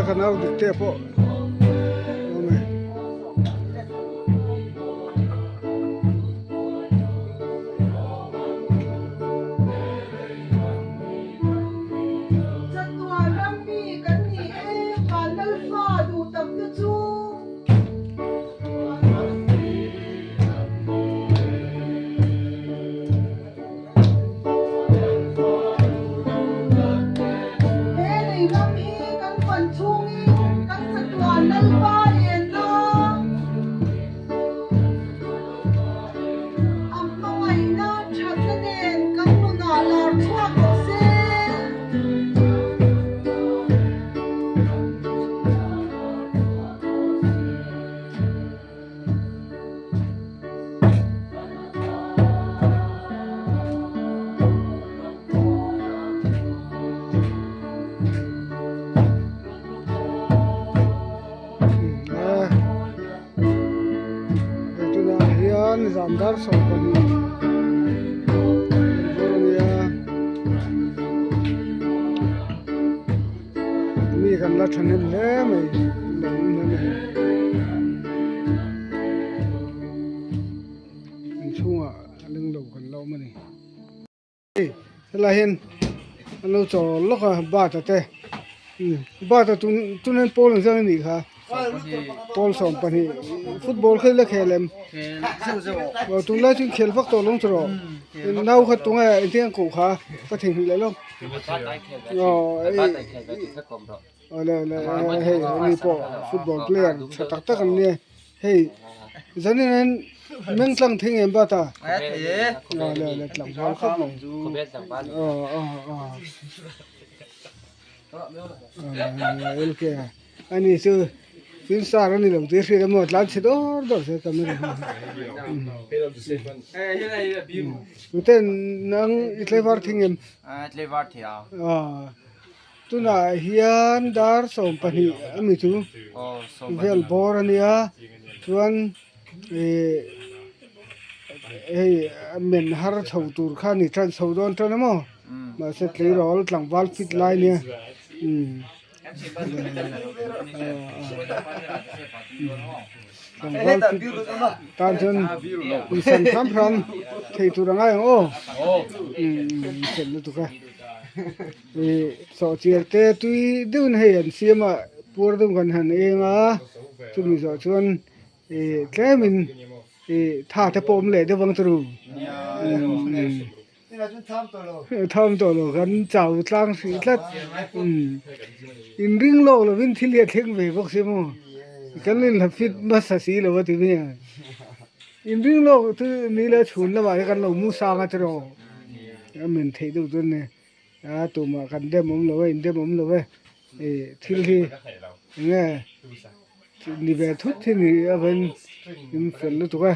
Canal de tempo. Zamdar Company Boromia mi kan la thanen le mai lom ne chunga ling lo kan lo mani la hin เราจอลก็บาดแต่บาดแต่ตุนนั้นโปลจังนี่ค่ะโปลสองปนี่ฟุตบอลเคยเล่นแค่เลมว่าตุนแล้วจึงเขียนฟักตัวลงจรอเราขัดตรงไอ้ที่อังกูค่ะก็ถึงเลยลงอ๋อเลยเฮ้ยนี่พอฟุตบอลเพลย์ตักกันเนี่ยเฮ้ยจันนี่นั้นมึงตั้งทิ้งเอ็มบ้าตาเลยหลังบ้านครับอ๋อโอเคอันนี้คือฟินซาร์นี่เราเดี๋ยวเราหมดล้านเสร็จดอเสร็จกันไม่ได้แต่นั่งอิตเลวาร์ทิ้งเอ็มอิตเลวาร์ที่ตุน่าเฮียนดาร์สองปนีมีทูเวลบอร์เนี่ยชวนเมนฮาร์ทาวตูร์ข้านี่ท่านสาวดอนท่านมั้งมาเสร็จเลยรอลหลังวอลฟิตไลน์เนี่ยตอนจนสันพร้อมที่ตัวง่ายโอ้เสร็จแล้วตุกะสอเจียเตตุยดูนให้ยันเสียมาปวดตรงกันหันเองจุดนี้สอชวนแค่มินท่าจะปมเลยเดี๋ยววังตรูทำตัวโลกันเจ้าตั้งสีลัดอินริงโลกเราวินที่เลียทิ้งไปพวกเสียมั้งกันเล่นทับฟิตมาสสีเราว่าที่นี่อินริงโลกที่นี่เราชุนแล้วว่ากันเรามูสางกันตรอเหมือนเที่ยวตัวเนี่ยตัวมากันเดมมเราเว้ยเดมมเราเว้ยที่เนี่ยนี่แบบทุกที่นี่เป็นอินเฟลล์ตัว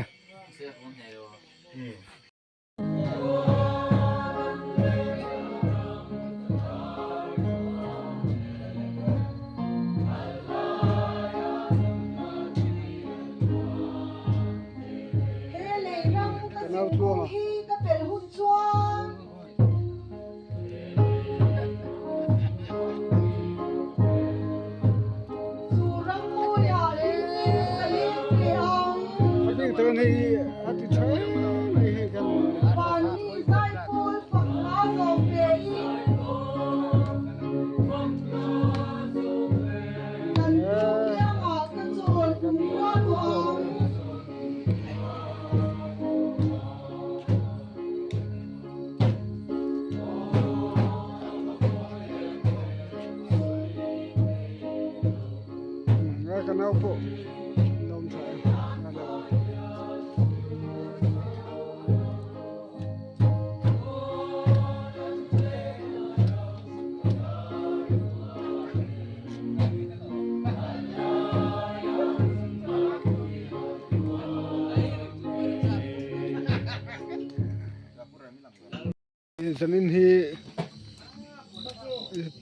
เอาทั่วมาตอนนี้อาทิตย์เช้าไม่ให้กันกันเอาพวกนมใส่สันนิษฐาน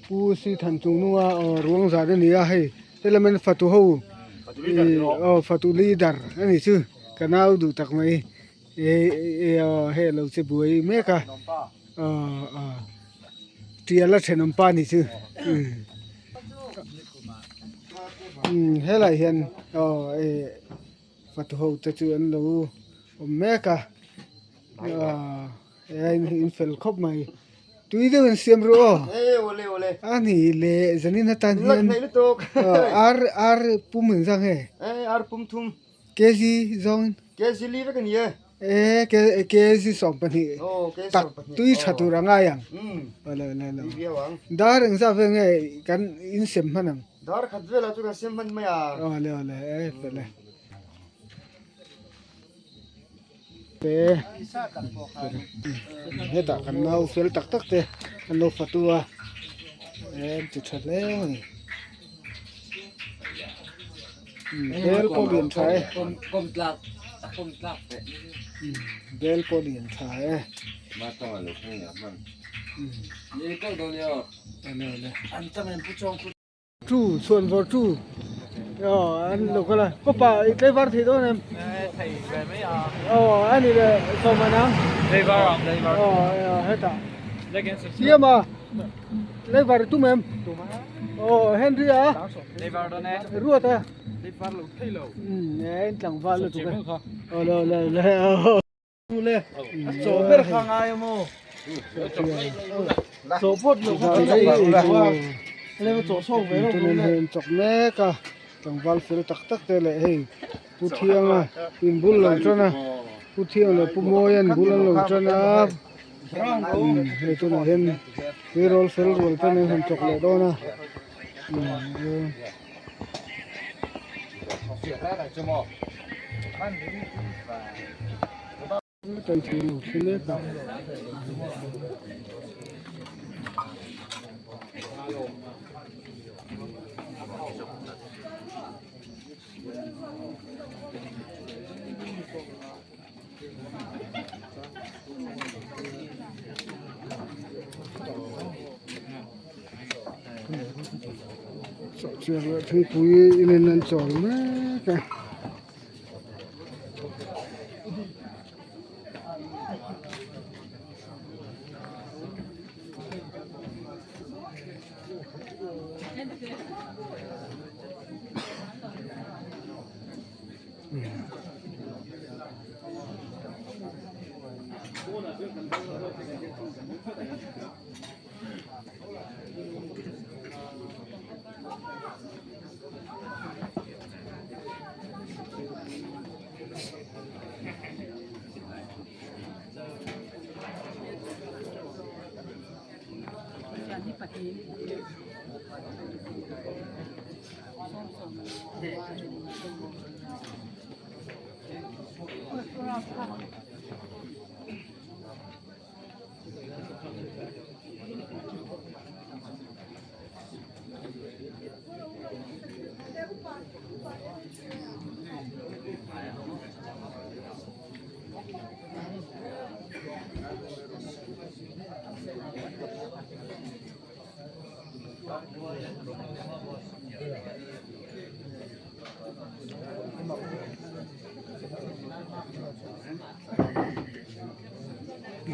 ผู้สิทันจุงนัวรวงสารนี่ให้แต่ละมันฟัตุหูฟัตุลีดาร์อันนี้ชื่อกันเอาดูตักไหมให้เราจะบุยเมกะเทียละเชนมปานี่ชื่อให้ไรเห็นฟัตุหูจะชื่ออันเราเมกะอินเฟลครบไหมตุยเดินเสียมรู้โอเลอันนี้เลยจะนี่นัตันยันอาร์ปุ่มจังเหรอาร์ปุ่มทุ่มเคซีจงเคซีลีฟกันเยอะเคซีสองปนีตักตุยชัตุรังไงยังเลยดาร์งซาเฟงกันอินเซมมันดาร์ขัดเวลาตุกันเซมมันไม่เลยเลยเนี่ยตักกันเอาเฟลตักเตะกันเอาฟัตัวจุดชัดเลยเบลโปเลียนใช้กลมกลับเบลโปเลียนใช้มาต้องอะไรพวกนี้มันนี่ก็โดนเยอะเลยอันจะเป็นผู้ชมจูส่วนพอจูอันลูกอะไรก็ป่าอีกได้บาร์ที่ตัวนึงไทยแบบไม่อันนี้เลยสมัยนั้นได้บาร์เฮ้ยตาเสียมาได้บาร์ตุ้มเอ็มเฮนรี่ได้บาร์ตัวนี้รู้อ่ะได้บาร์ลูกที่เราเนี่ยหลังบาร์ลูกเลยเลยโจเบอร์ข้างไอ้โม số phút được Dạ, không đấy, đấy thì lên chỗ sâu với cho nó nên hiện chọc mẹ cả chẳng val phil tắc tắc thế lệ hình pu thiêng à in bul lâu cho na pu thiêng là pu moyen bul lâu cho na hệ cho nên hiện cái roll phil roll cho nên hiện chọc lệ đó na chân chỉ lục xin hết cả sợ chuyện là thằng quý nên ăn chọn mẹ cả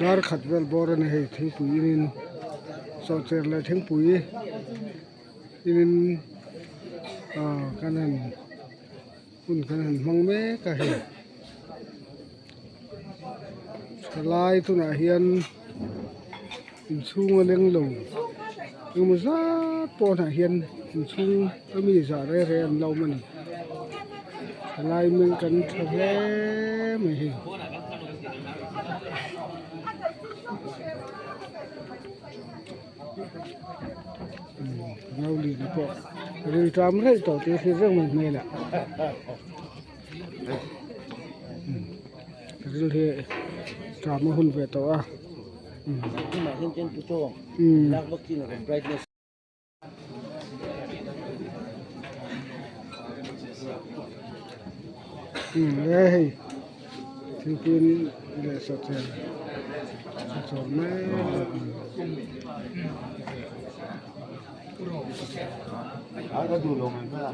dar khat vel bor ne he thing pui in so cher la thing pui in kanan kun kanan mang me ka he salai tu na hian in chung leng lo mu za po na hian in chung ami za re re an lo man salai men kan thave me he ngau li na po ri tam rei to te se reng me me la ri he tam hun ve to a nhưng mà trên phụ trô đang vaccine là brightness đây thì pin để sọt tiền sọt mấy có đủ lồng hay là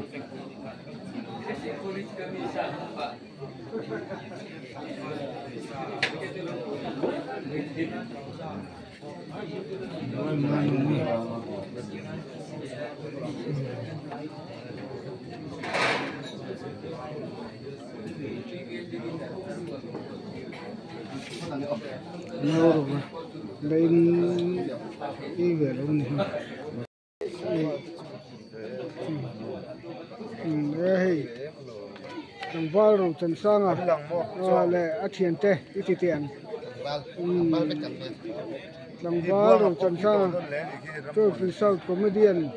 nhau rồi mà lên đi về luôn này đây thằng vào rồi chân sang à lệ ăn tiền tê ít tiền thằng vào rồi chân sang tôi phía sau comedian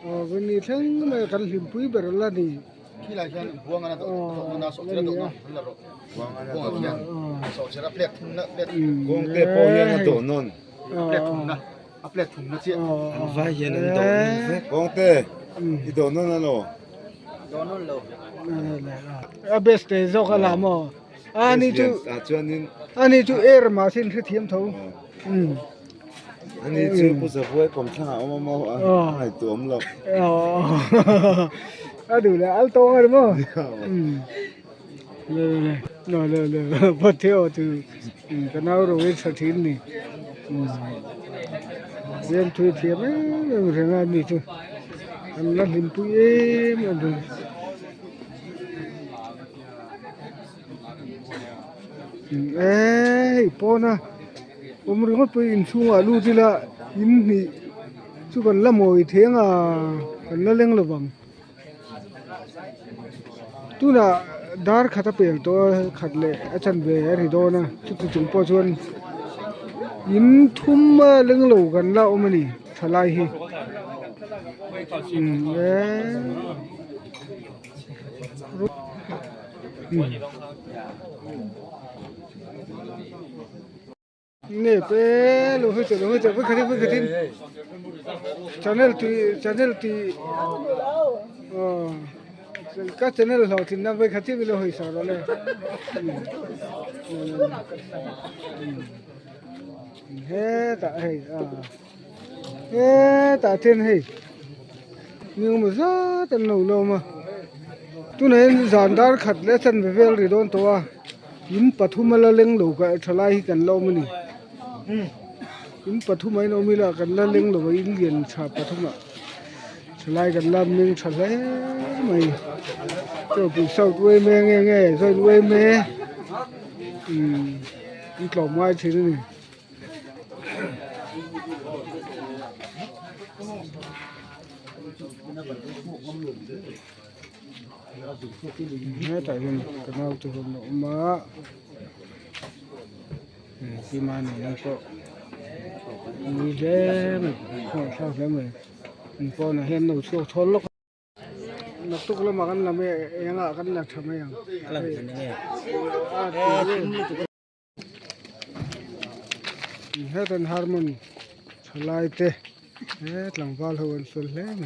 bên này thằng mà cần hiểm quý bể là đi khi lại cho buông anh nó nó sọt ra nó là rồi buông anh sọt ra plek plek Kung te po yan na to nun. plek thùng na plek thùng na chị Vai yan ang to nun. Kung te, ito nun ano. đó nó lâu best day zo ka lamo ani tu air ma sin thi thiam tho Ani chu po sa buhay kom sa mo ay tuom lo. đủ là alto rồi đúng không rồi bắt theo từ cái nào rồi sát thính này riêng thuê thiệp ấy rồi nghe đi thôi anh là hình pui em rồi ê ผมรู้ว่าไปอินชูอ่ะรู้ที่ละอินนี่ชูกันละมอยเทียงอ่ะกันละเล่งระวังตัวน่ะดาร์ขัดเปลี่ยนตัวขัดเลยอาจารย์เบย์ริโดนะชุดจุงปอชวนอินทุ่มเล่งโลกันละอมันนี่ทลายฮีเอ๊นี่เป้ลูกเฮ้ยเพิ่งขึ้นchannel ที่อ๋อก็ channel เราที่นั่งไปขัดที่ไม่รู้ให้สอนเลยเฮ้ตาเฮ้เฮ้ตาเทนเฮ้นี่มันซะแต่หนูเรามาตัวไหนจานดาร์ขัดเลสันเวลรีโดนตัวยินปฐุมละเล็งลูกก็ทลายกันเรามันนี่ยินปฐุมไม่เรามีละกันละเล็งลูกยินเรียนชาปฐุมละทลายกันละมึงทลายไม่เจ้าผู้สาวด้วยแม่แง่ๆซอยด้วยแม่อีกหล่อไม้ทีนี่แต่ยังกันเอาตัวมาที่มาเนี่ยก็มีเล่มข้าวข้าวเล่มเลยก็น่ะเห็นเราช่วยทนลูกนักตุกละมากันละไม่ยังอ่ะกันละทำไมยังอะไรเนี่ยเฮ้ยตอนฮาร์โมนีทลายเตะเฮ้ยหลังบอลหัวสุดเล่ม